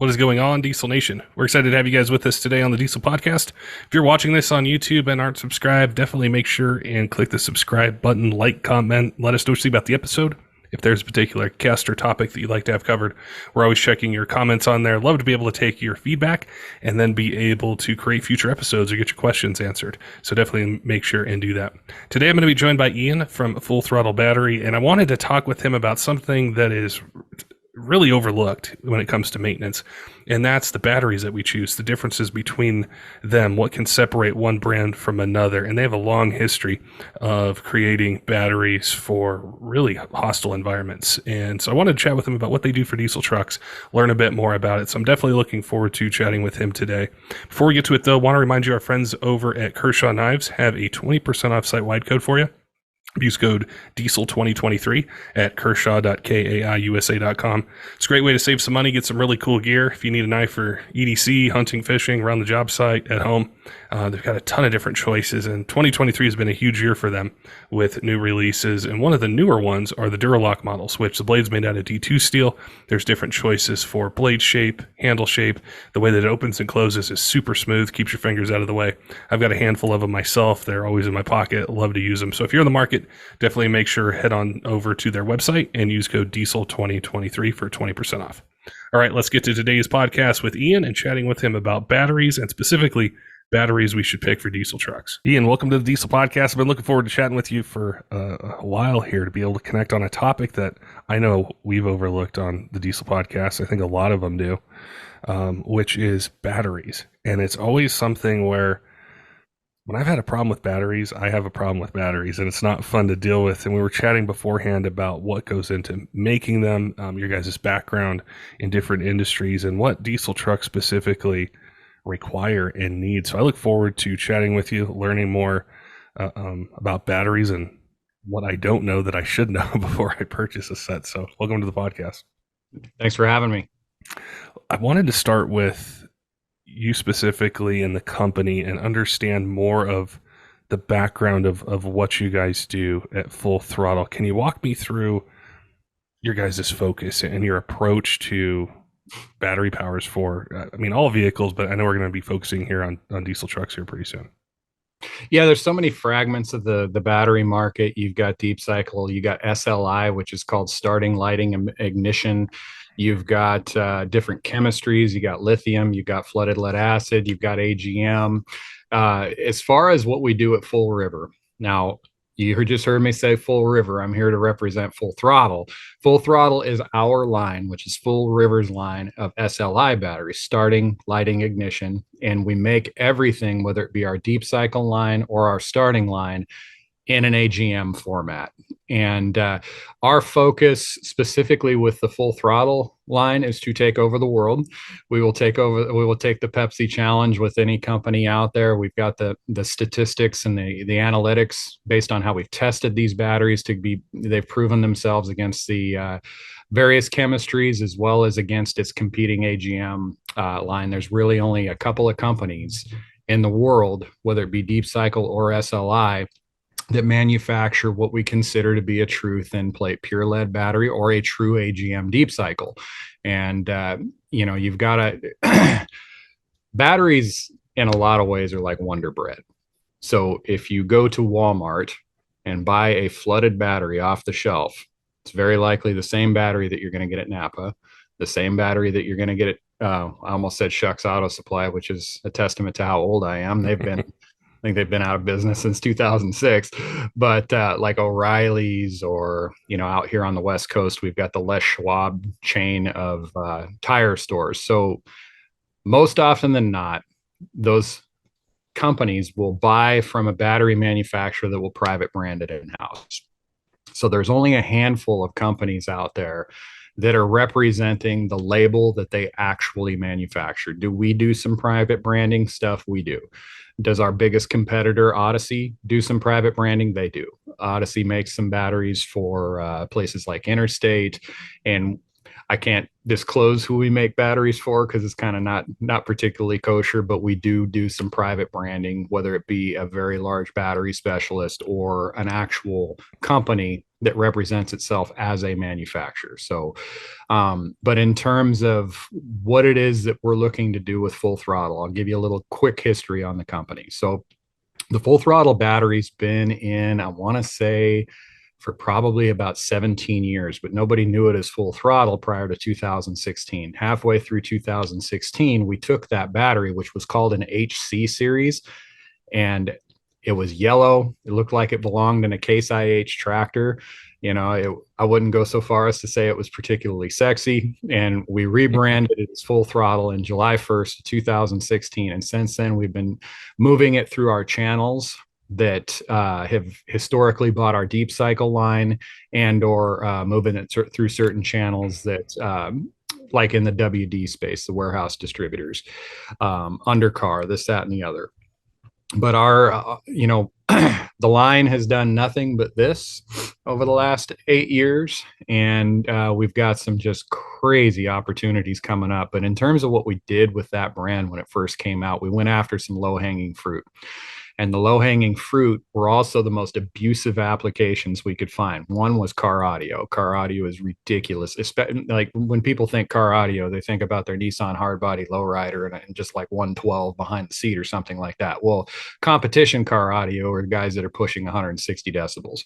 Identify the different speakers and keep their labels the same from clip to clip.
Speaker 1: What is going on, Diesel Nation? We're excited to have you guys with us today on the Diesel Podcast. If you're watching this on YouTube and aren't subscribed, definitely make sure and click the subscribe button, like, comment, let us know what you think about the episode. If there's a particular guest or topic that you'd like to have covered, we're always checking your comments on there. Love to be able to take your feedback and then be able to create future episodes or get your questions answered. So definitely make sure and do that. Today I'm going to be joined by Ian from Throttle Battery, and I wanted to talk with him about something that is really overlooked when it comes to maintenance, and that's the batteries that we choose, the differences between them, what can separate one brand from another. And they have a long history of creating batteries for really hostile environments. And so I wanted to chat with him about what they do for diesel trucks, learn a bit more about it. So I'm definitely looking forward to chatting with him today. Before we get to it though, I want to remind you our friends over at Kershaw Knives have a 20% off site-wide code for you. Use code DIESEL2023 at kershaw.kaiusa.com. It's a great way to save some money, get some really cool gear. If you need a knife for EDC, hunting, fishing, around the job site, at home, they've got a ton of different choices. And 2023 has been a huge year for them with new releases. And one of the newer ones are the Duralock models, which the blade's made out of D2 steel. There's different choices for blade shape, handle shape. The way that it opens and closes is super smooth, keeps your fingers out of the way. I've got a handful of them myself. They're always in my pocket. Love to use them. So if you're in the market, definitely make sure head on over to their website and use code DIESEL2023 for 20% off. All right, let's get to today's podcast with Ian and chatting with him about batteries, and specifically batteries we should pick for diesel trucks. Ian, welcome to the Diesel Podcast. I've been looking forward to chatting with you for a while here to be able to connect on a topic that I know we've overlooked on the Diesel Podcast. I think a lot of them do, which is batteries. And it's always something where when I've had a problem with batteries, I have a problem with batteries, and it's not fun to deal with. And we were chatting beforehand about what goes into making them, your guys' background in different industries, and what diesel trucks specifically require and need. So I look forward to chatting with you, learning more about batteries and what I don't know that I should know before I purchase a set. So welcome to the podcast.
Speaker 2: Thanks for having me.
Speaker 1: I wanted to start with you specifically in the company and understand more of the background of what you guys do at Full Throttle. Can you walk me through your guys' focus and your approach to battery powers for, all vehicles, but I know we're going to be focusing here on diesel trucks here pretty soon.
Speaker 2: Yeah, there's so many fragments of the battery market. You've got deep cycle, you got SLI, which is called starting, lighting, and ignition. You've got different chemistries. You got lithium, you've got flooded lead acid, you've got AGM. As far as what we do at Full River, now you just heard me say Full River. I'm here to represent Full Throttle. Full Throttle is our line, which is Full River's line of SLI batteries, starting, lighting, ignition. And we make everything, whether it be our deep cycle line or our starting line, in an AGM format. And our focus specifically with the Full Throttle line is to take over the world. We will take the Pepsi challenge with any company out there. We've got the statistics and the analytics based on how we've tested these batteries they've proven themselves against the various chemistries as well as against its competing AGM line. There's really only a couple of companies in the world, whether it be deep cycle or SLI, that manufacture what we consider to be a true thin plate pure lead battery or a true AGM deep cycle. And, you've got batteries in a lot of ways are like Wonder Bread. So if you go to Walmart and buy a flooded battery off the shelf, it's very likely the same battery that you're going to get at Napa, the same battery that you're going to get at, I almost said Shucks Auto Supply, which is a testament to how old I am. I think they've been out of business since 2006, but like O'Reilly's or, out here on the West Coast, we've got the Les Schwab chain of tire stores. So most often than not, those companies will buy from a battery manufacturer that will private brand it in-house. So there's only a handful of companies out there that are representing the label that they actually manufacture. Do we do some private branding stuff? We do. Does our biggest competitor, Odyssey, do some private branding? They do. Odyssey makes some batteries for places like Interstate. And I can't disclose who we make batteries for because it's kind of not particularly kosher, but we do some private branding, whether it be a very large battery specialist or an actual company that represents itself as a manufacturer. So, but in terms of what it is that we're looking to do with Full Throttle, I'll give you a little quick history on the company. So the Full Throttle battery's been in, I want to say, for probably about 17 years, but nobody knew it as Full Throttle prior to 2016. Halfway through 2016, we took that battery, which was called an HC series, and it was yellow. It looked like it belonged in a Case IH tractor. I wouldn't go so far as to say it was particularly sexy. And we rebranded it as Full Throttle in July 1st, 2016. And since then, we've been moving it through our channels that have historically bought our deep cycle line, and or moving it through certain channels that like in the WD space, the warehouse distributors, undercar, this, that, and the other. But our the line has done nothing but this over the last 8 years, and we've got some just crazy opportunities coming up. But in terms of what we did with that brand when it first came out, we went after some low-hanging fruit. And the low-hanging fruit were also the most abusive applications we could find. One was car audio. Car audio is ridiculous. Like when people think car audio, they think about their Nissan hardbody lowrider and just like 112 behind the seat or something like that. Well, competition car audio are guys that are pushing 160 decibels.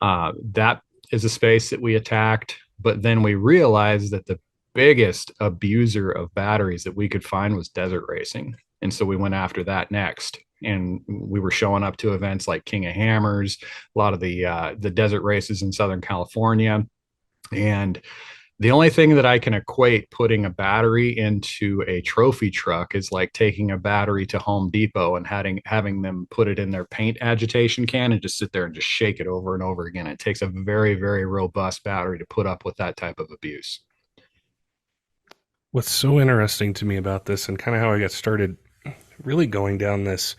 Speaker 2: That is a space that we attacked. But then we realized that the biggest abuser of batteries that we could find was desert racing. And so we went after that next. And we were showing up to events like King of Hammers, a lot of the desert races in Southern California. And the only thing that I can equate putting a battery into a trophy truck is like taking a battery to Home Depot and having them put it in their paint agitation can and just sit there and just shake it over and over again. It takes a very, very robust battery to put up with that type of abuse.
Speaker 1: What's so interesting to me about this, and kind of how I got started really going down this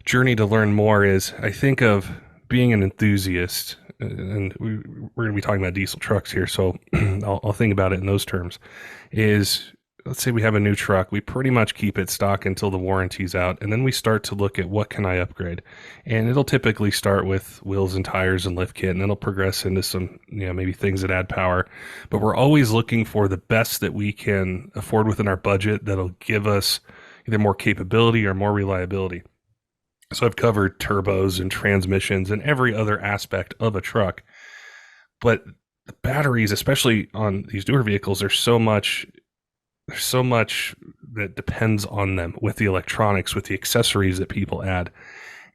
Speaker 1: journey to learn more, is I think of being an enthusiast, and we're going to be talking about diesel trucks here, so I'll think about it in those terms. Is, let's say we have a new truck, we pretty much keep it stock until the warranty's out, and then we start to look at what can I upgrade. And it'll typically start with wheels and tires and lift kit, and it'll progress into some, maybe things that add power. But we're always looking for the best that we can afford within our budget that'll give us either more capability or more reliability. So I've covered turbos and transmissions and every other aspect of a truck. But the batteries, especially on these newer vehicles, there's so much that depends on them, with the electronics, with the accessories that people add.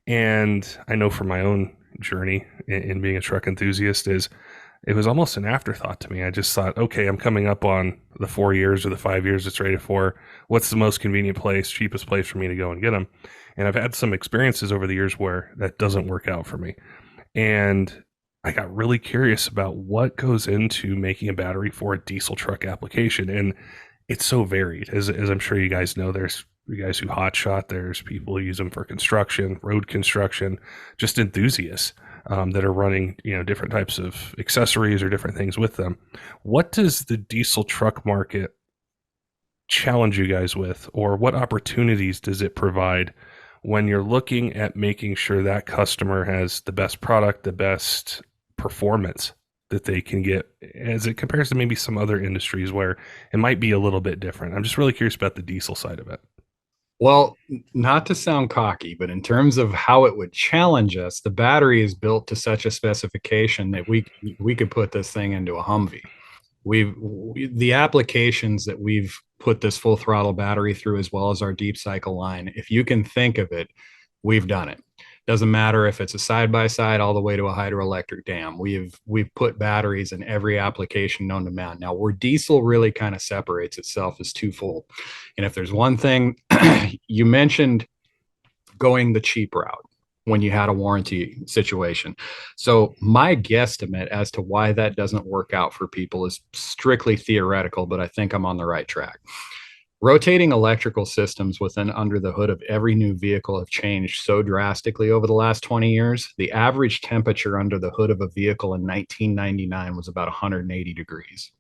Speaker 1: And I know from my own journey in being a truck enthusiast, is it was almost an afterthought to me. I just thought, okay, I'm coming up on the 4 years or the 5 years it's rated for. What's the most convenient place, cheapest place for me to go and get them? And I've had some experiences over the years where that doesn't work out for me. And I got really curious about what goes into making a battery for a diesel truck application. And it's so varied. As I'm sure you guys know, there's you guys who hotshot, there's people who use them for construction, road construction, just enthusiasts that are running, different types of accessories or different things with them. What does the diesel truck market challenge you guys with, or what opportunities does it provide when you're looking at making sure that customer has the best product, the best performance that they can get, as it compares to maybe some other industries where it might be a little bit different? I'm just really curious about the diesel side of it.
Speaker 2: Well, not to sound cocky, but in terms of how it would challenge us, the battery is built to such a specification that we could put this thing into a Humvee. The applications that we've put this Full Throttle battery through, as well as our deep cycle line, if you can think of it, we've done it. Doesn't matter if it's a side-by-side all the way to a hydroelectric dam. We've put batteries in every application known to man. Now, where diesel really kind of separates itself is twofold. And if there's one thing, you mentioned going the cheap route when you had a warranty situation. So my guesstimate as to why that doesn't work out for people is strictly theoretical, but I think I'm on the right track. Rotating electrical systems within under the hood of every new vehicle have changed so drastically over the last 20 years. The average temperature under the hood of a vehicle in 1999 was about 180 degrees.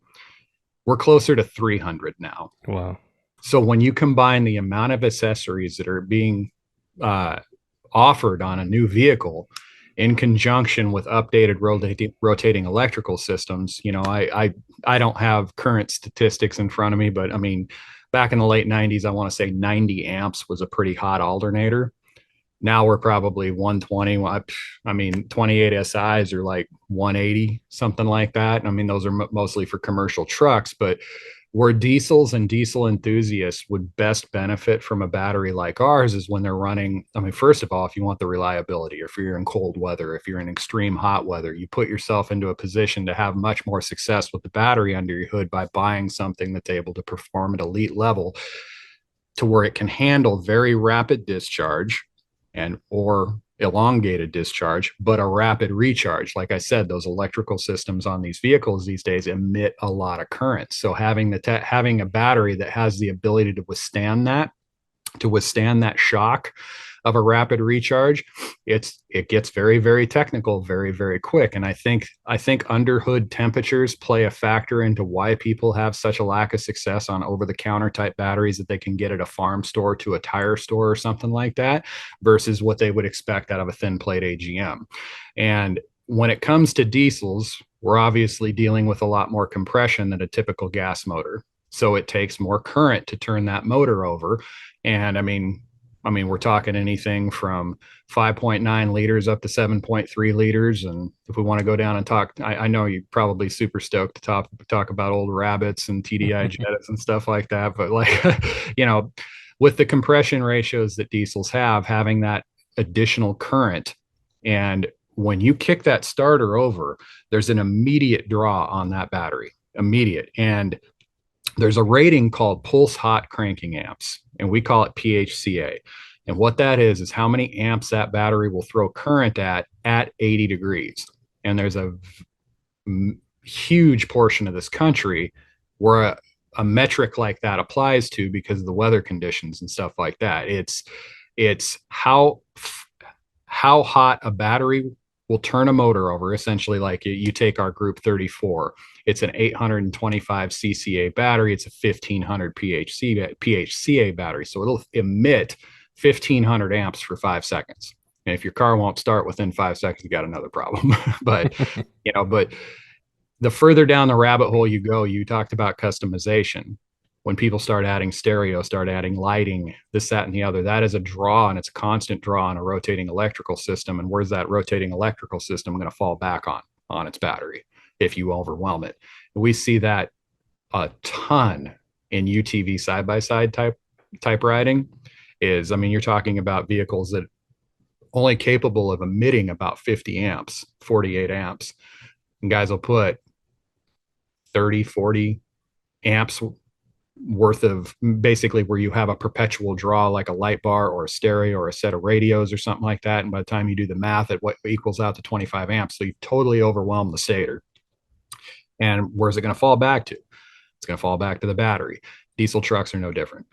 Speaker 2: We're closer to 300 now.
Speaker 1: Wow.
Speaker 2: So when you combine the amount of accessories that are being uh, offered on a new vehicle in conjunction with updated rotating electrical systems, I don't have current statistics in front of me, but I mean, back in the late 90s, I want to say 90 amps was a pretty hot alternator. Now we're probably 120. I mean, 28 SIs are like 180, something like that. I mean, those are mostly for commercial trucks, but where diesels and diesel enthusiasts would best benefit from a battery like ours is when they're running. I mean, first of all, if you want the reliability, or if you're in cold weather, if you're in extreme hot weather, you put yourself into a position to have much more success with the battery under your hood by buying something that's able to perform at elite level to where it can handle very rapid discharge and or elongated discharge, but a rapid recharge. Like I said, those electrical systems on these vehicles these days emit a lot of current. So having having a battery that has the ability to withstand that shock of a rapid recharge, it gets very, very technical very, very quick. And I think under hood temperatures play a factor into why people have such a lack of success on over the counter type batteries that they can get at a farm store to a tire store or something like that versus what they would expect out of a thin plate AGM. And when it comes to diesels, we're obviously dealing with a lot more compression than a typical gas motor. So it takes more current to turn that motor over. And I mean, we're talking anything from 5.9 liters up to 7.3 liters. And if we want to go down and talk, I know you're probably super stoked to talk about old rabbits and TDI Jettas and stuff like that. But like, with the compression ratios that diesels have, having that additional current, and when you kick that starter over, there's an immediate draw on that battery, immediate. And there's a rating called pulse hot cranking amps, and we call it PHCA. And what that is how many amps that battery will throw current at 80 degrees. And there's a huge portion of this country where a metric like that applies to because of the weather conditions and stuff like that. It's how hot a battery will turn a motor over. Essentially, like you take our Group 34, it's an 825 CCA battery. It's a 1500 PHCA battery. So it'll emit 1500 amps for 5 seconds. And if your car won't start within 5 seconds, you got another problem. but the further down the rabbit hole you go, you talked about customization. When people start adding stereo, start adding lighting, this, that, and the other, that is a draw, and it's a constant draw on a rotating electrical system. And where's that rotating electrical system going to fall back on its battery if you overwhelm it? And we see that a ton in UTV side-by-side type riding. You're talking about vehicles that only capable of emitting about 50 amps, 48 amps. And guys will put 30, 40 amps worth of, basically, where you have a perpetual draw like a light bar or a stereo or a set of radios or something like that. And by the time you do the math, it equals out to 25 amps. So you've totally overwhelmed the stator. And where's it going to fall back to? It's going to fall back to the battery. Diesel trucks are no different.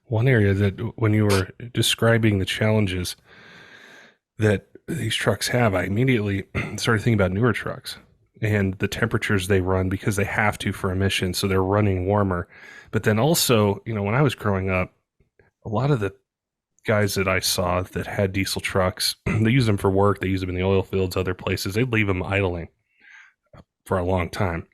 Speaker 1: One area that, when you were describing the challenges that these trucks have, I immediately started thinking about newer trucks and the temperatures they run because they have to for emissions. So they're running warmer. But then also, when I was growing up, a lot of the guys that I saw that had diesel trucks, they use them for work. They use them in the oil fields, other places. They'd leave them idling for a long time.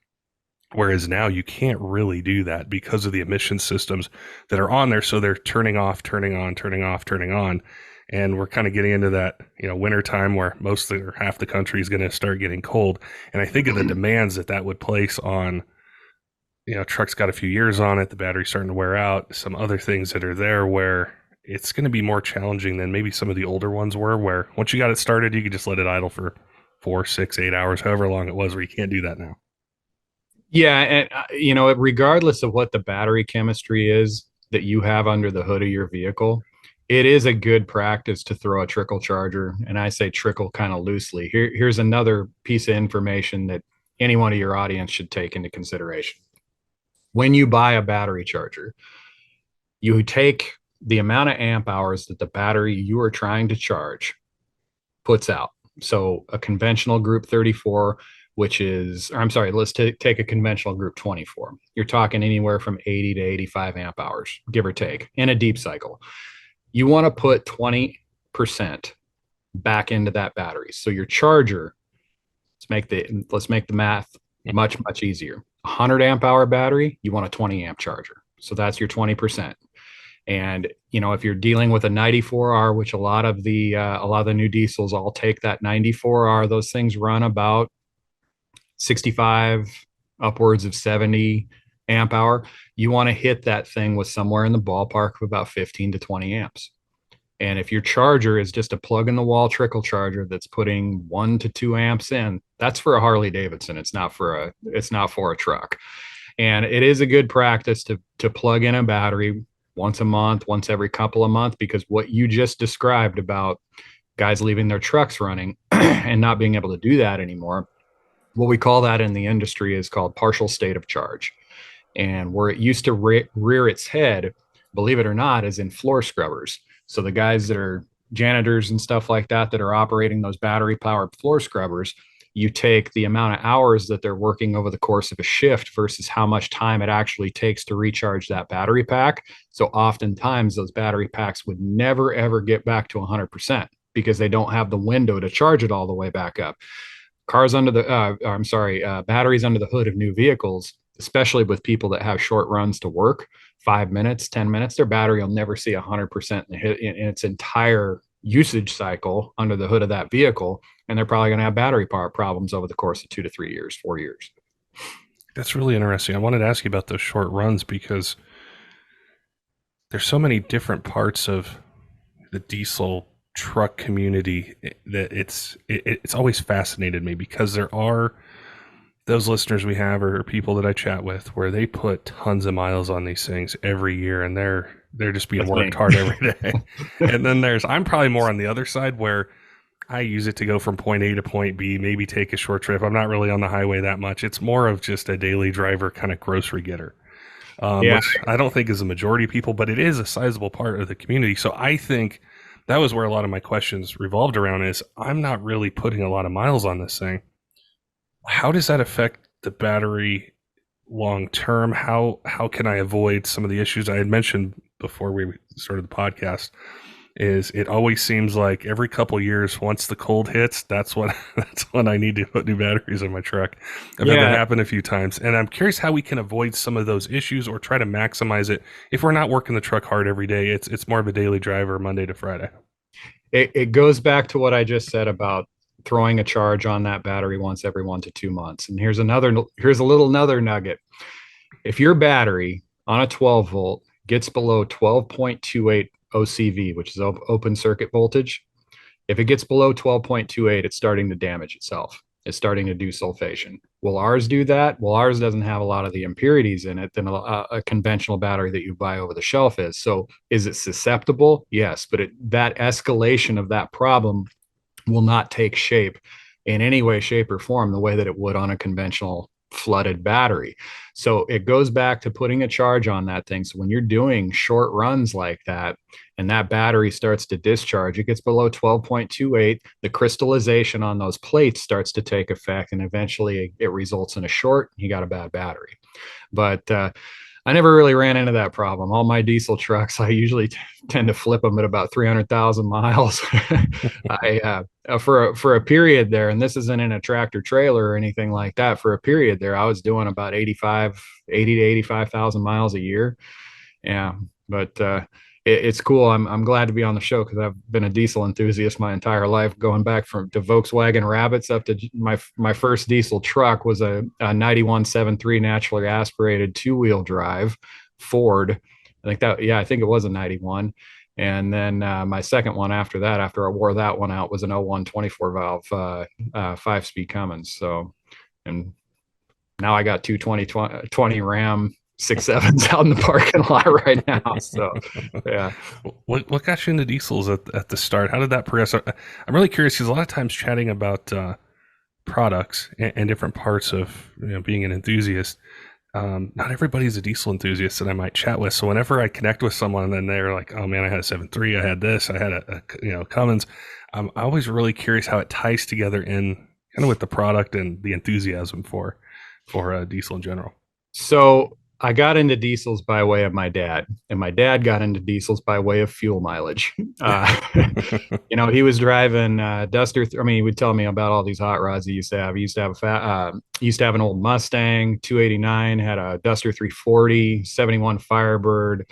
Speaker 1: Whereas now you can't really do that because of the emission systems that are on there. So they're turning off, turning on, turning off, turning on. And we're kind of getting into that, winter time where most or half the country is going to start getting cold. And I think of the demands that would place on, trucks got a few years on it, the battery's starting to wear out, some other things that are there where it's going to be more challenging than maybe some of the older ones were, where once you got it started, you could just let it idle for 4, 6, 8 hours, however long it was, where you can't do that now.
Speaker 2: Yeah. And, regardless of what the battery chemistry is that you have under the hood of your vehicle, it is a good practice to throw a trickle charger. And I say trickle kind of loosely. Here's another piece of information that anyone of your audience should take into consideration. When you buy a battery charger, you take the amount of amp hours that the battery you are trying to charge puts out. So a conventional Group 34 which is, or I'm sorry, let's take a conventional Group 24. You're talking anywhere from 80 to 85 amp hours, give or take, in a deep cycle. You want to put 20% back into that battery. So your charger, let's make the math much easier. 100 amp hour battery, you want a 20 amp charger. So that's your 20%. And if you're dealing with a 94R, which a lot of the new diesels all take that 94R, those things run about 65 upwards of 70 amp hour. You want to hit that thing with somewhere in the ballpark of about 15 to 20 amps. And if your charger is just a plug in the wall trickle charger that's putting 1 to 2 amps in, that's for a Harley Davidson. It's not for a truck. And it is a good practice to plug in a battery once a month, once every couple of months, because what you just described about guys leaving their trucks running and not being able to do that anymore, what we call that in the industry is called partial state of charge. And where it used to rear its head, believe it or not, is in floor scrubbers. So the guys that are janitors and stuff like that are operating those battery powered floor scrubbers, you take the amount of hours that they're working over the course of a shift versus how much time it actually takes to recharge that battery pack. So oftentimes those battery packs would never, ever get back to 100% because they don't have the window to charge it all the way back up. Batteries under the hood of new vehicles, especially with people that have short runs to work, 5 minutes, 10 minutes, their battery will never see 100% in its entire usage cycle under the hood of that vehicle. And they're probably going to have battery power problems over the course of 2 to 3 years, 4 years.
Speaker 1: That's really interesting. I wanted to ask you about those short runs because there's so many different parts of the diesel truck community that it's always fascinated me, because there are those listeners we have or people that I chat with where they put tons of miles on these things every year, and they're just being worked hard every day. And then I'm probably more on the other side where I use it to go from point A to point B, maybe take a short trip. I'm not really on the highway that much. It's more of just a daily driver kind of grocery getter, which I don't think is a majority of people, but it is a sizable part of the community. So I think that was where a lot of my questions revolved around is I'm not really putting a lot of miles on this thing. How does that affect the battery long term? How can I avoid some of the issues I had mentioned before we started the podcast? Is it always seems like every couple of years, once the cold hits, that's when I need to put new batteries in my truck. I've had that happen a few times, and I'm curious how we can avoid some of those issues or try to maximize it if we're not working the truck hard every day. It's more of a daily driver, Monday to Friday.
Speaker 2: It goes back to what I just said about throwing a charge on that battery once every 1 to 2 months. And here's another nugget. If your battery on a 12 volt gets below 12.28 OCV, which is open circuit voltage, if it gets below 12.28, it's starting to damage itself. It's starting to do sulfation. Will ours do that? Well, ours doesn't have a lot of the impurities in it than a conventional battery that you buy over the shelf is. So is it susceptible? Yes, but that escalation of that problem will not take shape in any way, shape, or form the way that it would on a conventional flooded battery. So it goes back to putting a charge on that thing. So when you're doing short runs like that and that battery starts to discharge, it gets below 12.28, the crystallization on those plates starts to take effect, and eventually it results in a short. You got a bad battery. But I never really ran into that problem. All my diesel trucks, I usually tend to flip them at about 300,000 miles. For a period there, and this isn't in a tractor trailer or anything like that, for a period there, I was doing about 80 to 85,000 miles a year. Yeah, but it's cool. I'm glad to be on the show because I've been a diesel enthusiast my entire life, going back to Volkswagen Rabbits up to my first diesel truck was a 91 7.3 naturally aspirated 2-wheel drive Ford. I think it was a 91. And then my second one after that, after I wore that one out, was an 01 24 valve 5-speed Cummins. So, and now I got two 20 Ram 6.7s out in the parking lot right now. So, yeah.
Speaker 1: What got you into diesels at the start? How did that progress? I'm really curious because a lot of times chatting about products and different parts of being an enthusiast, not everybody's a diesel enthusiast that I might chat with. So whenever I connect with someone and they're like, "Oh man, I had a 7.3, I had this, I had a Cummins," I'm always really curious how it ties together in kind of with the product and the enthusiasm for diesel in general.
Speaker 2: So I got into diesels by way of my dad, and my dad got into diesels by way of fuel mileage. Uh, he was driving Duster. I mean, he would tell me about all these hot rods he used to have. He used to have an old Mustang 289, had a Duster 340, 71 Firebird.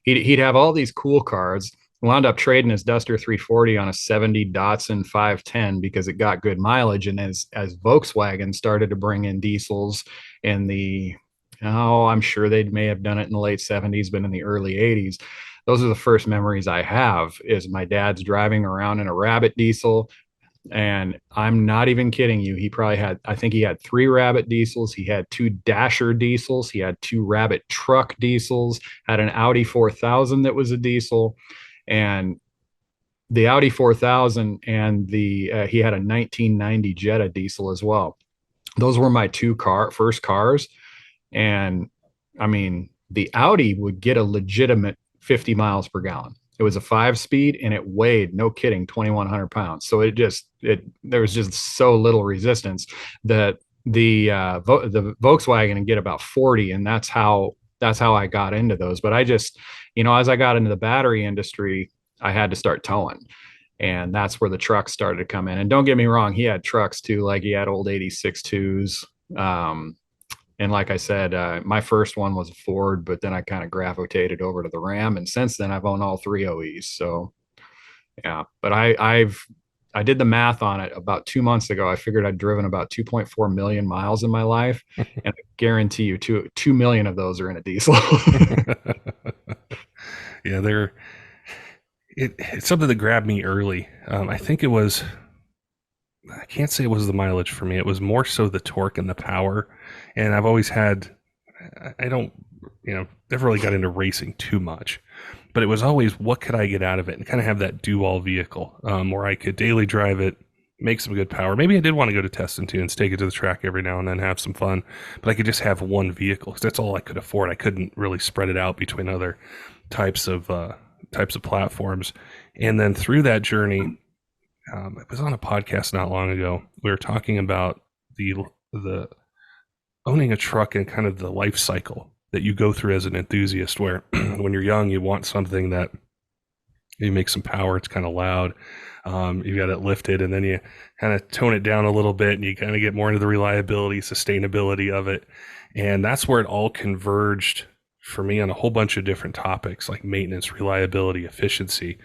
Speaker 2: He'd have all these cool cars. Wound up trading his Duster 340 on a 70 Datsun 510 because it got good mileage. And as Volkswagen started to bring in diesels in the I'm sure they may have done it in the late 70s, but in the early 80s, those are the first memories I have is my dad's driving around in a Rabbit diesel. And I'm not even kidding you. I think he had 3 Rabbit diesels. He had 2 Dasher diesels. He had 2 Rabbit truck diesels, had an Audi 4000 that was a diesel. And the Audi 4000 and he had a 1990 Jetta diesel as well. Those were my first cars. And I mean, the Audi would get a legitimate 50 miles per gallon. It was a 5-speed and it weighed, no kidding, 2,100 pounds. So there was just so little resistance that the Volkswagen would get about 40. And that's how I got into those. But as I got into the battery industry, I had to start towing. And that's where the trucks started to come in. And don't get me wrong, he had trucks too. Like he had old 86.2s. And like I said, my first one was a Ford, but then I kind of gravitated over to the Ram. And since then I've owned all 3 OEs. So yeah, but I did the math on it about 2 months ago. I figured I'd driven about 2.4 million miles in my life. And I guarantee you 2 million of those are in a diesel.
Speaker 1: Yeah, it's something that grabbed me early. I think I can't say it was the mileage for me. It was more so the torque and the power. And I've always I don't, never really got into racing too much, but it was always what could I get out of it and kind of have that do-all vehicle where I could daily drive it, make some good power. Maybe I did want to go to test and tunes, take it to the track every now and then, have some fun, but I could just have one vehicle because that's all I could afford. I couldn't really spread it out between other types of platforms. And then through that journey, it was on a podcast not long ago. We were talking about the owning a truck and kind of the life cycle that you go through as an enthusiast, where when you're young, you want something that you make some power. It's kind of loud. You got it lifted, and then you kind of tone it down a little bit, and you kind of get more into the reliability, sustainability of it. And that's where it all converged for me on a whole bunch of different topics like maintenance, reliability, efficiency.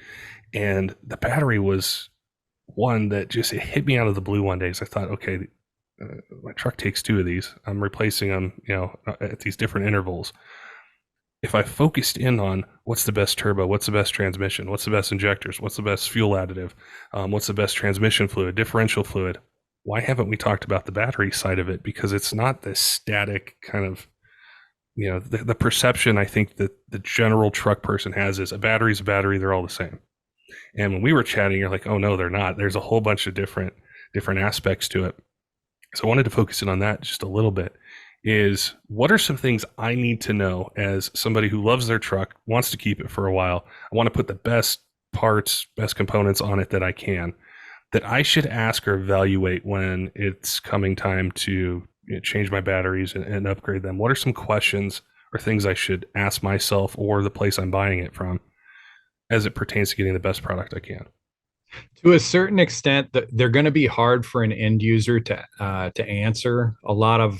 Speaker 1: And the battery was one that just it hit me out of the blue one day. So I thought, okay, my truck takes 2 of these. I'm replacing them, at these different intervals. If I focused in on what's the best turbo, what's the best transmission, what's the best injectors, what's the best fuel additive, what's the best transmission fluid, differential fluid, why haven't we talked about the battery side of it? Because it's not this static kind of, the perception I think that the general truck person has is a battery's a battery, they're all the same. And when we were chatting, you're like, oh no, they're not. There's a whole bunch of different aspects to it. So I wanted to focus in on that just a little bit. Is what are some things I need to know as somebody who loves their truck, wants to keep it for a while? I want to put the best parts, best components on it that I can, that I should ask or evaluate when it's coming time to change my batteries and upgrade them. What are some questions or things I should ask myself or the place I'm buying it from as it pertains to getting the best product I can?
Speaker 2: To a certain extent, they're going to be hard for an end user to answer. A lot of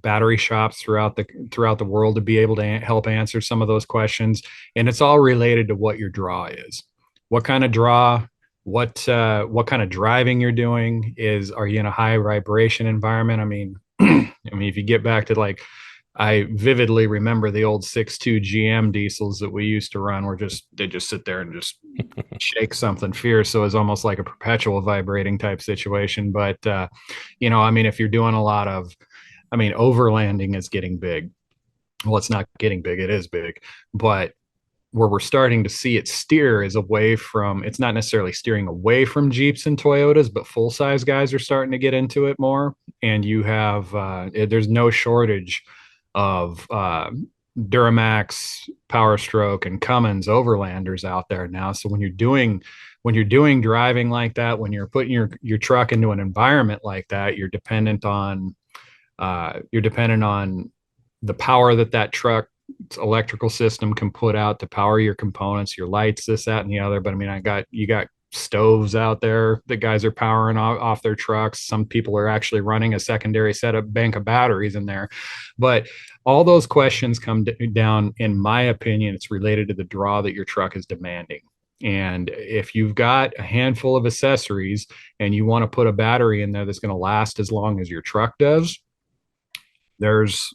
Speaker 2: battery shops throughout the world to be able to help answer some of those questions, and it's all related to what your draw is, what kind of draw, what kind of driving you're doing. Are you in a high vibration environment? I mean, if you get back to like, I vividly remember the old 6.2 GM diesels that we used to run they just sit there and just shake something fierce. So it's almost like a perpetual vibrating type situation. But, if you're doing a lot of, overlanding is getting big. Well, it's not getting big. It is big. But where we're starting to see it steer is it's not necessarily steering away from Jeeps and Toyotas, but full-size guys are starting to get into it more. And you have, there's no shortage of Duramax, Power Stroke, and Cummins Overlanders out there now. So when you're doing when you're doing driving like that, when you're putting your truck into an environment like that, you're dependent on the power that truck's electrical system can put out to power your components, your lights, this, that, and the other. But I mean, you got stoves out there that guys are powering off their trucks. Some people are actually running a secondary setup bank of batteries in there. But all those questions come down, in my opinion, it's related to the draw that your truck is demanding. And if you've got a handful of accessories and you want to put a battery in there that's going to last as long as your truck does, there's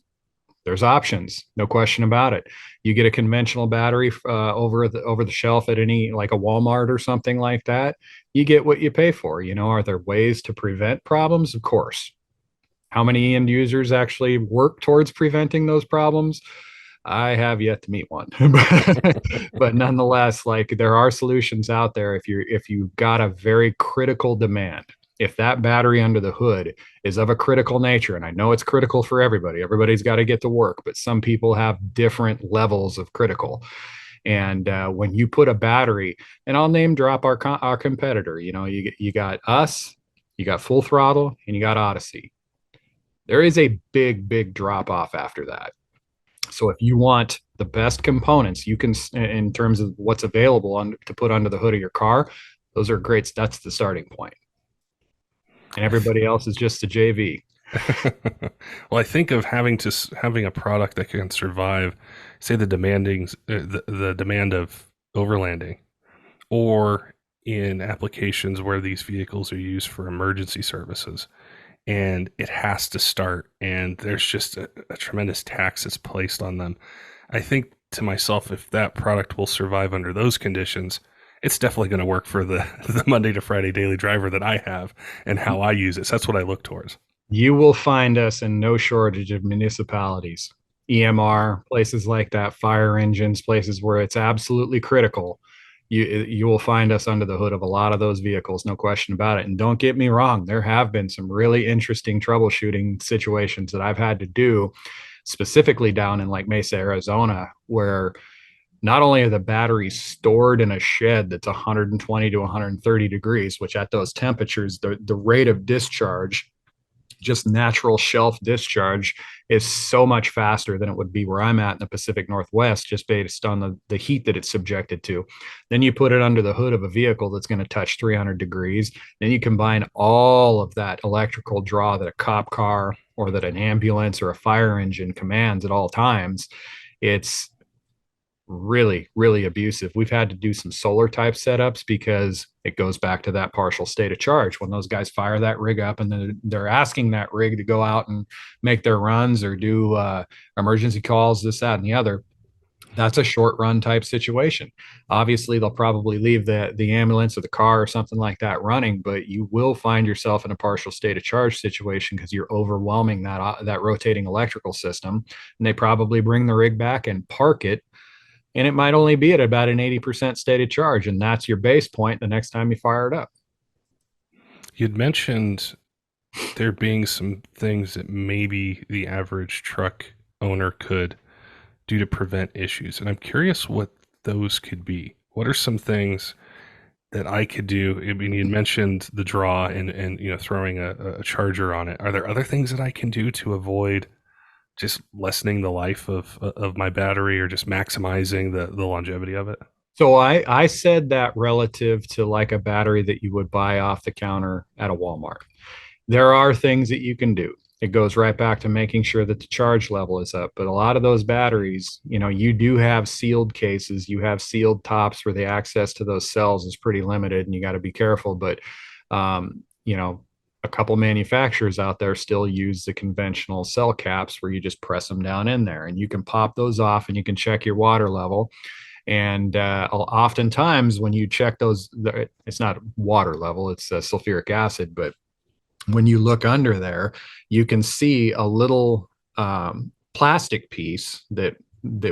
Speaker 2: options, no question about it. You get a conventional battery over the shelf at any, like a Walmart or something like that. You get what you pay for. You know, are there ways to prevent problems? Of course. How many end users actually work towards preventing those problems? I have yet to meet one, but nonetheless, like, there are solutions out there. If you've got a very critical demand, if that battery under the hood is of a critical nature, and I know it's critical for everybody, everybody's got to get to work, but some people have different levels of critical. And when you put a battery, and I'll name drop our competitor, you know, you got us, you got Full Throttle, and you got Odyssey. There is a big drop off after that. So if you want the best components, you can, in terms of what's available to put under the hood of your car, those are great. That's the starting point. And everybody else is just a JV.
Speaker 1: Well, I think of having a product that can survive, say, the the demand of overlanding, or in applications where these vehicles are used for emergency services, and it has to start, and there's just a tremendous tax that's placed on them. I think to myself, if that product will survive under those conditions, it's definitely going to work for the Monday to Friday daily driver that I have and how I use it. So that's what I look towards.
Speaker 2: You will find us in no shortage of municipalities, EMR, places like that, fire engines, places where it's absolutely critical. You will find us under the hood of a lot of those vehicles, no question about it. And don't get me wrong, there have been some really interesting troubleshooting situations that I've had to do, specifically down in like Mesa, Arizona, where not only are the batteries stored in a shed that's 120 to 130 degrees, which at those temperatures, the rate of discharge, just natural shelf discharge, is so much faster than it would be where I'm at in the Pacific Northwest, just based on the heat that it's subjected to. Then you put it under the hood of a vehicle that's going to touch 300 degrees. Then you combine all of that electrical draw that a cop car or that an ambulance or a fire engine commands at all times. It's really abusive. We've had to do some solar type setups because it goes back to that partial state of charge. When those guys fire that rig up and then they're asking that rig to go out and make their runs or do emergency calls, this, that, and the other, that's a short run type situation. Obviously, they'll probably leave the ambulance or the car or something like that running, but you will find yourself in a partial state of charge situation because you're overwhelming that rotating electrical system. And they probably bring the rig back and park it, and it might only be at about an 80% state of charge, and that's your base point the next time you fire it up.
Speaker 1: You'd mentioned there being some things that maybe the average truck owner could do to prevent issues, and I'm curious what those could be. What are some things that I could do? I mean, you mentioned the draw and you know, throwing a charger on it. Are there other things that I can do to avoid just lessening the life of my battery, or just maximizing the longevity of it?
Speaker 2: So I said that relative to like a battery that you would buy off the counter at a Walmart. There are things that you can do. It goes right back to making sure that the charge level is up. But a lot of those batteries, you know, you do have sealed cases, you have sealed tops where the access to those cells is pretty limited and you got to be careful. But, you know, a couple manufacturers out there still use the conventional cell caps where you just press them down in there and you can pop those off and you can check your water level. And oftentimes when you check those, it's not water level, it's sulfuric acid. But when you look under there, you can see a little plastic piece that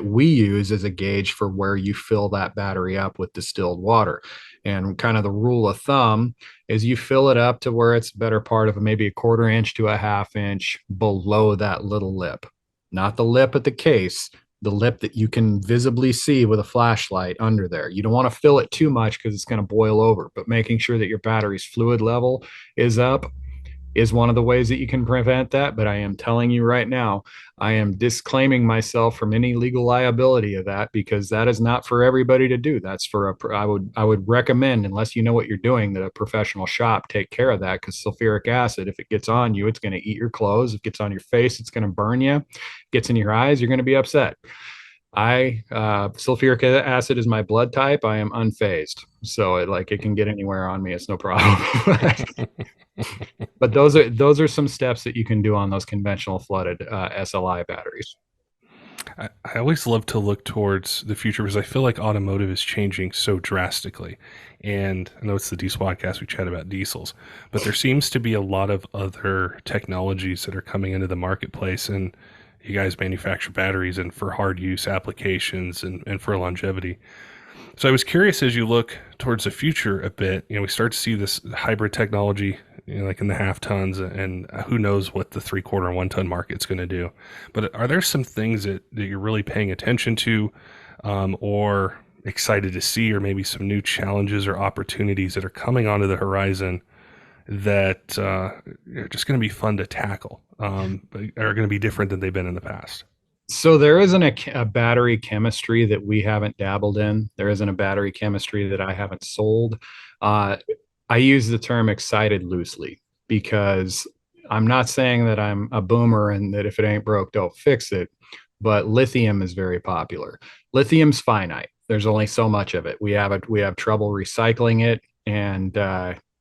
Speaker 2: we use as a gauge for where you fill that battery up with distilled water. And kind of the rule of thumb is you fill it up to where it's better part of maybe a 1/4 inch to a 1/2 inch below that little lip, not the lip at the case, the lip that you can visibly see with a flashlight under there. You don't want to fill it too much because it's going to boil over, but making sure that your battery's fluid level is up is one of the ways that you can prevent that. But I am telling you right now, I am disclaiming myself from any legal liability of that, because that is not for everybody to do. That's for I would recommend, unless you know what you're doing, that a professional shop take care of that, because sulfuric acid, if it gets on you, it's going to eat your clothes. If it gets on your face, it's going to burn you. If it gets in your eyes, you're going to be upset. Sulfuric acid is my blood type. I am unfazed, so it can get anywhere on me. It's no problem. But those are some steps that you can do on those conventional flooded SLI batteries.
Speaker 1: I always love to look towards the future because I feel like automotive is changing so drastically. And I know it's the diesel podcast, we chat about diesels, but there seems to be a lot of other technologies that are coming into the marketplace. And you guys manufacture batteries and for hard use applications and for longevity. So I was curious, as you look towards the future a bit, we start to see this hybrid technology, like in the half tons, and who knows what the 3/4 and 1 ton market's going to do. But are there some things that you're really paying attention to, or excited to see, or maybe some new challenges or opportunities that are coming onto the horizon that are just going to be fun to tackle, but are going to be different than they've been in the past?
Speaker 2: So there isn't a battery chemistry that we haven't dabbled in. There isn't a battery chemistry that I haven't sold. Uh, I use the term excited loosely, because I'm not saying that I'm a boomer and that if it ain't broke, don't fix it. But lithium is very popular. Lithium's finite. There's only so much of it. We have trouble recycling it, and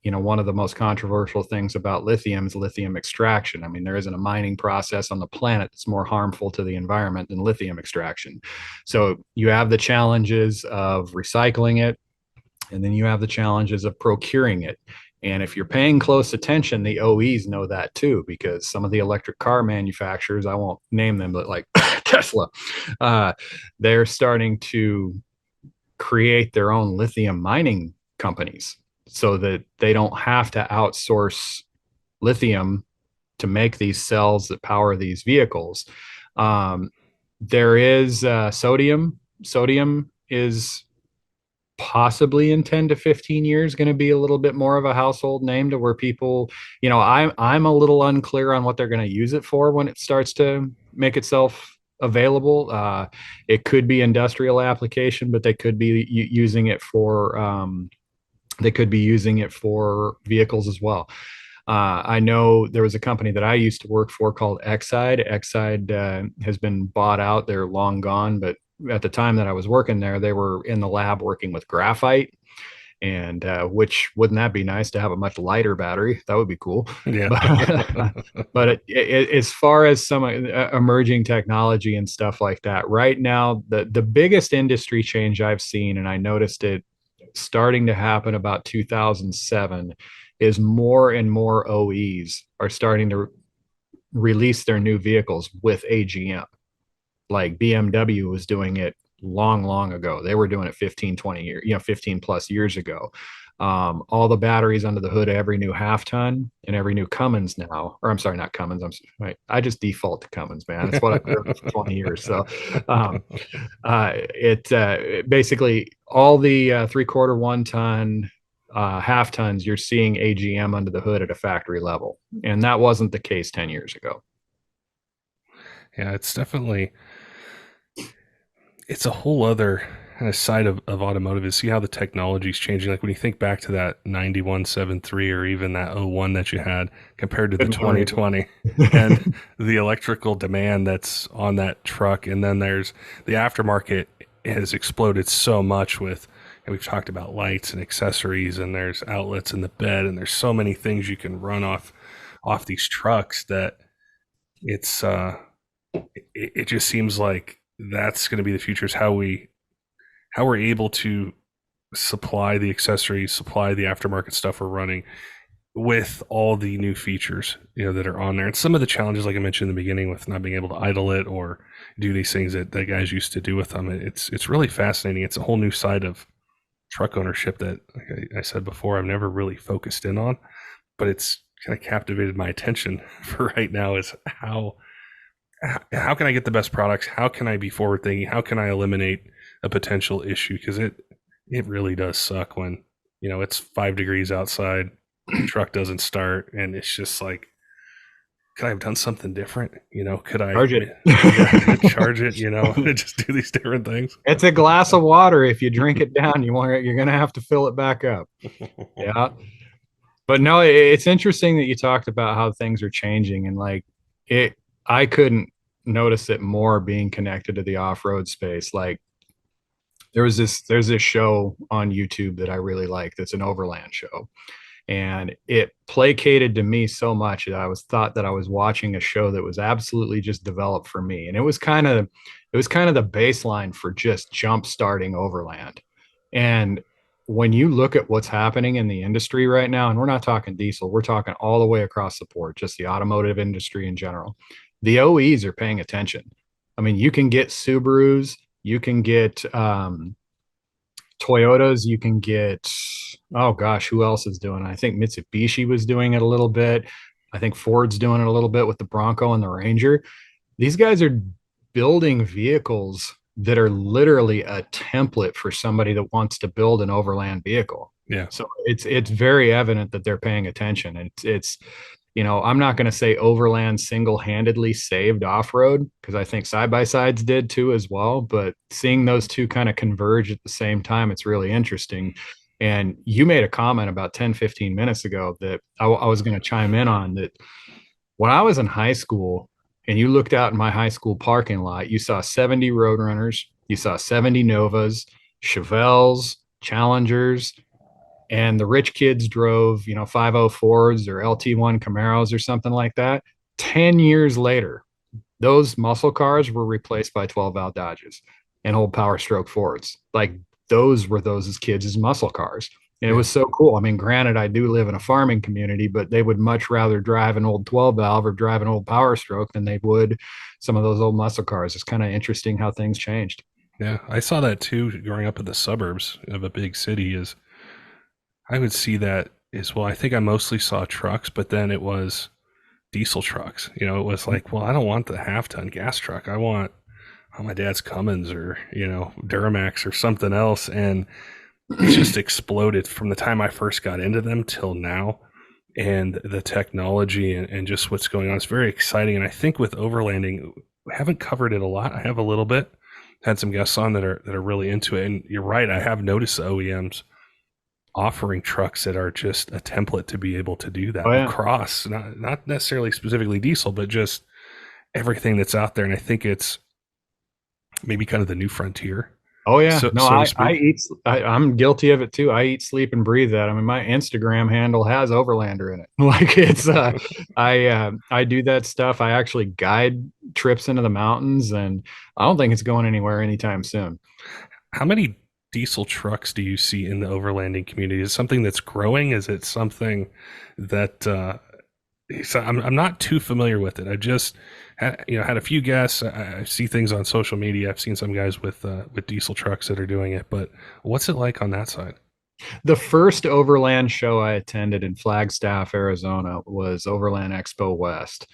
Speaker 2: one of the most controversial things about lithium is lithium extraction. I mean, there isn't a mining process on the planet that's more harmful to the environment than lithium extraction. So you have the challenges of recycling it, and then you have the challenges of procuring it. And if you're paying close attention, the OEs know that too, because some of the electric car manufacturers, I won't name them, but like Tesla, they're starting to create their own lithium mining companies so that they don't have to outsource lithium to make these cells that power these vehicles. There is sodium. Sodium is possibly in 10 to 15 years going to be a little bit more of a household name, to where people, I'm a little unclear on what they're going to use it for when it starts to make itself available. It could be industrial application, but they could be using it for vehicles as well. I know there was a company that I used to work for called Exide. Exide has been bought out. They're long gone, but at the time that I was working there, they were in the lab working with graphite. And which, wouldn't that be nice to have a much lighter battery? That would be cool.
Speaker 1: Yeah.
Speaker 2: But as far as some emerging technology and stuff like that, right now, the biggest industry change I've seen, and I noticed it starting to happen about 2007, is more and more OEs are starting to release their new vehicles with AGM. Like BMW was doing it long ago. They were doing it 15, 20 years, 15 plus years ago. All the batteries under the hood of every new half ton and every new Cummins now, or I'm sorry, not Cummins. I just default to Cummins, man. It's what I've driven for 20 years. So it basically all the 3/4, 1 ton, half tons, you're seeing AGM under the hood at a factory level. And that wasn't the case 10 years ago.
Speaker 1: Yeah, it's a whole other kind of side of automotive, is see how the technology is changing. Like when you think back to that 9173 or even that '01 that you had compared to the 2020 and the electrical demand that's on that truck. And then there's the aftermarket has exploded so much with, and we've talked about lights and accessories, and there's outlets in the bed, and there's so many things you can run off these trucks that it's it just seems like that's going to be the future, is how we're able to supply the accessories, supply the aftermarket stuff we're running with all the new features that are on there. And some of the challenges, like I mentioned in the beginning, with not being able to idle it or do these things that guys used to do with them, it's really fascinating. It's a whole new side of truck ownership that, like I said before, I've never really focused in on, but it's kind of captivated my attention for right now, is how can I get the best products? How can I be forward thinking? How can I eliminate a potential issue? Because it really does suck when it's 5 degrees outside, truck doesn't start, and it's just like, could I have done something different? Could I,
Speaker 2: Charge it.
Speaker 1: yeah, charge it? Just do these different things.
Speaker 2: It's a glass of water. If you drink it down, you're going to have to fill it back up. Yeah. But no, it's interesting that you talked about how things are changing, and like it, I couldn't notice it more being connected to the off-road space. Like there's this show on YouTube that I really like that's an overland show. And it placated to me so much that I was thought that I was watching a show that was absolutely just developed for me. And it was kind of the baseline for just jump starting overland. And when you look at what's happening in the industry right now, and we're not talking diesel, we're talking all the way across the board, just the automotive industry in general, the OEs are paying attention. I mean, you can get Subarus, you can get Toyotas, you can get, oh gosh, who else is doing it? I think Mitsubishi was doing it a little bit. I think Ford's doing it a little bit with the Bronco and the Ranger. These guys are building vehicles that are literally a template for somebody that wants to build an overland vehicle.
Speaker 1: Yeah.
Speaker 2: So it's very evident that they're paying attention. It's I'm not going to say overland single-handedly saved off-road, because I think side-by-sides did too as well. But seeing those two kind of converge at the same time, it's really interesting. And you made a comment about 10, 15 minutes ago that I was going to chime in on that. When I was in high school and you looked out in my high school parking lot, you saw 70 Roadrunners, you saw 70 Novas, Chevelles, Challengers, and the rich kids drove 504s or LT1 Camaros or something like that. 10 years later, those muscle cars were replaced by 12 valve Dodges and old Power Stroke Fords. Like those were those kids' muscle cars. And it was so cool. I mean, granted, I do live in a farming community, but they would much rather drive an old 12 valve or drive an old Power Stroke than they would some of those old muscle cars. It's kind of interesting how things changed.
Speaker 1: Yeah, I saw that too growing up in the suburbs of a big city. Is I would see that as well. I think I mostly saw trucks, but then it was diesel trucks. It was like, well, I don't want the half ton gas truck. I want my dad's Cummins or Duramax or something else. And it's just exploded from the time I first got into them till now. And the technology and just what's going on is very exciting. And I think with overlanding, we haven't covered it a lot. I have a little bit, had some guests on that are really into it. And you're right, I have noticed the OEMs offering trucks that are just a template to be able to do that across, not necessarily specifically diesel, but just everything that's out there. And I think it's maybe kind of the new frontier.
Speaker 2: Oh yeah, I'm guilty of it too. I eat, sleep, and breathe that. I mean, my Instagram handle has Overlander in it. Like it's, I do that stuff. I actually guide trips into the mountains, and I don't think it's going anywhere anytime soon.
Speaker 1: How many diesel trucks do you see in the overlanding community? Is it something that's growing? Is it something that so I'm not too familiar with it. I just had a few guests. I see things on social media. I've seen some guys with diesel trucks that are doing it, but what's it like on that side?
Speaker 2: The first overland show I attended in Flagstaff, Arizona was Overland Expo West.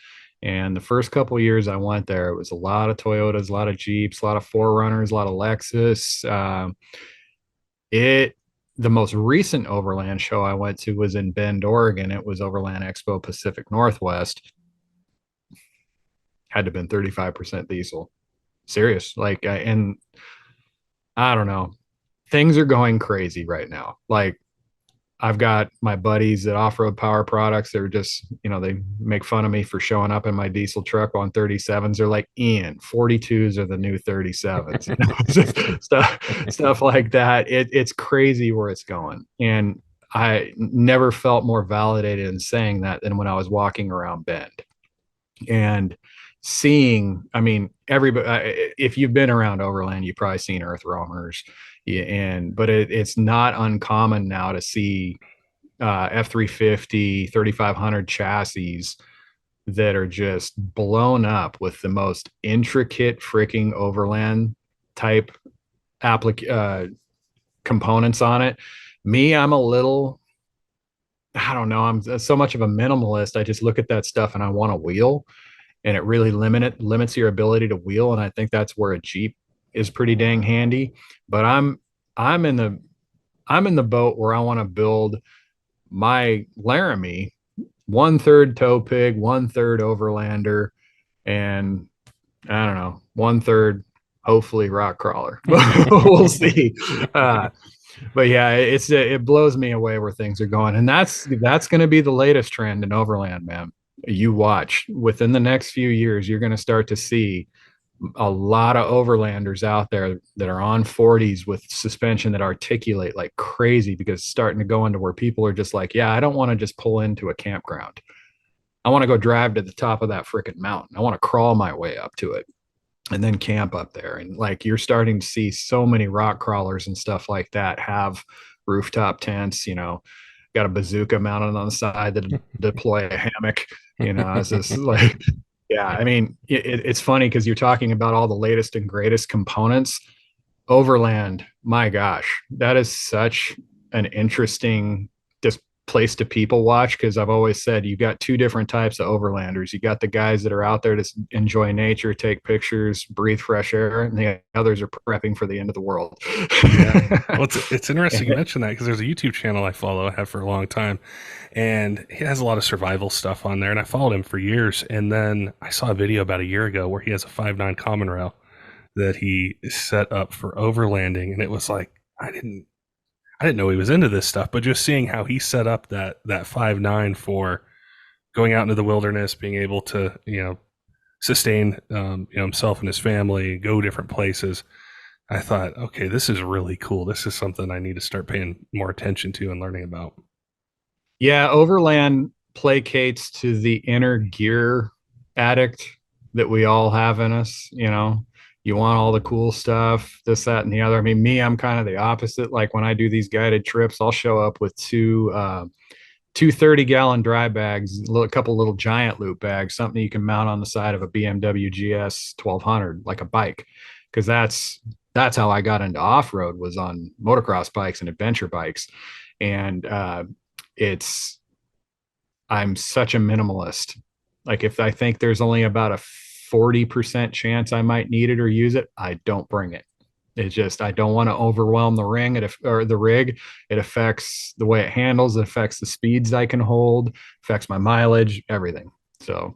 Speaker 2: And the first couple of years I went there, it was a lot of Toyotas, a lot of Jeeps, a lot of 4Runners, a lot of Lexus. The most recent overland show I went to was in Bend, Oregon. It was Overland Expo Pacific Northwest. Had to have been 35% diesel. Serious. And I don't know. Things are going crazy right now. Like I've got my buddies at Off-Road Power Products. They're just, they make fun of me for showing up in my diesel truck on 37s. They're like, Ian, 42s are the new 37s. Stuff like that. It's crazy where it's going. And I never felt more validated in saying that than when I was walking around Bend and seeing, I mean, everybody, if you've been around Overland, you've probably seen earth roamers. But it's not uncommon now to see F-350 3500 chassis that are just blown up with the most intricate freaking overland type components on it. Me, I'm a little, I don't know, I'm so much of a minimalist. I just look at that stuff and I want a wheel. and it really limits your ability to wheel. And I think that's where a Jeep is pretty dang handy. But I'm in the I'm in the boat where I want to build my Laramie 1/3 tow pig, 1/3 Overlander, and I don't know, 1/3 hopefully rock crawler. We'll see. But yeah, it blows me away where things are going, and that's going to be the latest trend in overland, man. You watch within the next few years, you're going to start to see a lot of overlanders out there that are on 40s with suspension that articulate like crazy, because it's starting to go into where people are just like, yeah, I don't want to just pull into a campground. I want to go drive to the top of that freaking mountain. I want to crawl my way up to it and then camp up there. And like you're starting to see so many rock crawlers and stuff like that have rooftop tents, got a bazooka mounted on the side that deploy a hammock, it's just like, yeah, I mean, it's funny because you're talking about all the latest and greatest components. Overland, my gosh, that is such an interesting just place to people watch, because I've always said you got two different types of overlanders. You got the guys that are out there to enjoy nature, take pictures, breathe fresh air, and the others are prepping for the end of the world.
Speaker 1: Yeah. Well, it's interesting you mention that, because there's a YouTube channel I follow, I have for a long time, and he has a lot of survival stuff on there, and I followed him for years. And then I saw a video about a year ago where he has a 5.9 common rail that he set up for overlanding, and it was like I didn't know he was into this stuff, but just seeing how he set up that 5.9 for going out into the wilderness, being able to sustain himself and his family, go different places. I thought, okay, this is really cool. This is something I need to start paying more attention to and learning about.
Speaker 2: Yeah, overland placates to the inner gear addict that we all have in us. You want all the cool stuff, this, that, and the other. I mean, I'm kind of the opposite. Like when I do these guided trips, I'll show up with two 30-gallon dry bags, a couple little giant loop bags, something you can mount on the side of a BMW GS 1200, like a bike, because that's how I got into off-road, was on motocross bikes and adventure bikes. And I'm such a minimalist. Like if I think there's only about a 40% chance I might need it or use it, I don't bring it. It's just, I don't want to overwhelm the rig. It affects the way it handles. It affects the speeds I can hold, affects my mileage, everything. So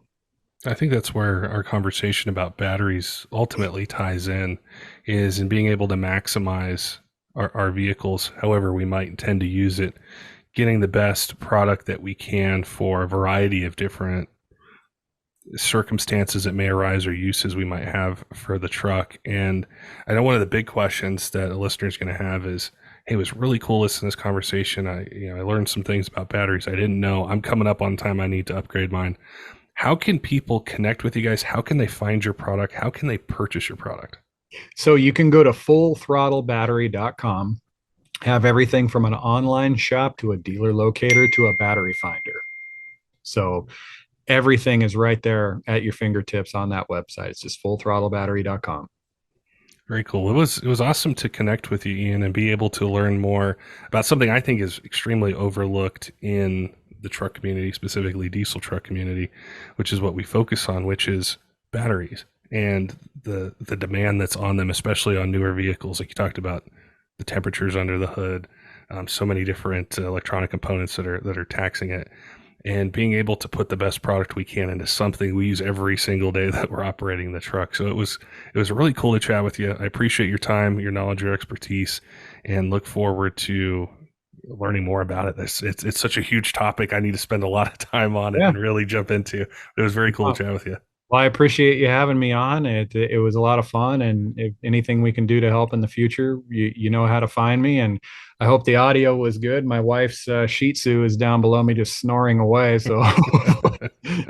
Speaker 1: I think that's where our conversation about batteries ultimately ties in, is in being able to maximize our vehicles, however we might intend to use it, getting the best product that we can for a variety of different circumstances that may arise or uses we might have for the truck. And I know one of the big questions that a listener is going to have is, hey, it was really cool listening to this conversation. I learned some things about batteries I didn't know. I'm coming up on time I need to upgrade mine. How can people connect with you guys? How can they find your product? How can they purchase your product?
Speaker 2: So you can go to fullthrottlebattery.com, have everything from an online shop to a dealer locator to a battery finder. So everything is right there at your fingertips on that website. It's just fullthrottlebattery.com.
Speaker 1: Very cool. It was awesome to connect with you, Ian, and be able to learn more about something I think is extremely overlooked in the truck community, specifically diesel truck community, which is what we focus on, which is batteries and the demand that's on them, especially on newer vehicles. Like you talked about, the temperatures under the hood, so many different electronic components that are taxing it. And being able to put the best product we can into something we use every single day that we're operating the truck. So it was really cool to chat with you. I appreciate your time, your knowledge, your expertise, and look forward to learning more about it. It's such a huge topic. I need to spend a lot of time on it and really jump into. It was very cool to chat with you.
Speaker 2: Well, I appreciate you having me on. It was a lot of fun, and if anything we can do to help in the future, you know how to find me. And I hope the audio was good. My wife's Shih Tzu is down below me just snoring away, so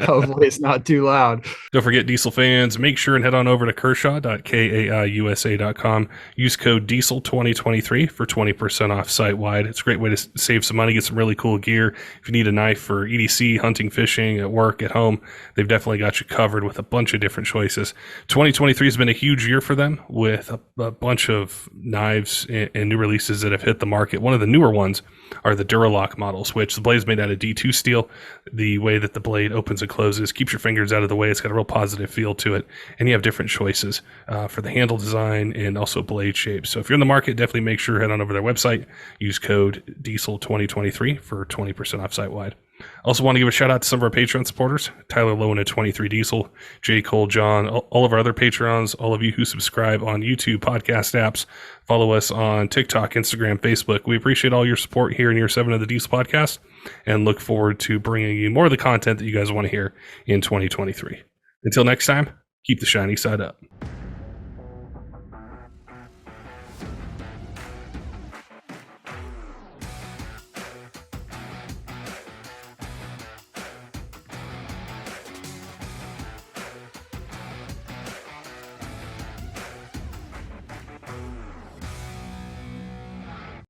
Speaker 2: hopefully it's not too loud.
Speaker 1: Don't forget, diesel fans, make sure and head on over to kershaw.kaiusa.com. Use code diesel2023 for 20% off site-wide. It's a great way to save some money, get some really cool gear. If you need a knife for EDC, hunting, fishing, at work, at home, they've definitely got you covered with a bunch of different choices. 2023 has been a huge year for them, with a bunch of knives and new releases that have hit the market. One of the newer ones are the Duralock models, which the blade is made out of D2 steel. The way that the blade blade opens and closes, keeps your fingers out of the way. It's got a real positive feel to it. And you have different choices for the handle design and also blade shape. So if you're in the market, definitely make sure head on over to their website. Use code Diesel2023 for 20% off site-wide. Also want to give a shout out to some of our Patreon supporters, Tyler Loewen at 23 Diesel, J Cole, John, all of our other Patreons, all of you who subscribe on YouTube, podcast apps, follow us on TikTok, Instagram, Facebook. We appreciate all your support here in year 7 of the Diesel Podcast and look forward to bringing you more of the content that you guys want to hear in 2023. Until next time, keep the shiny side up.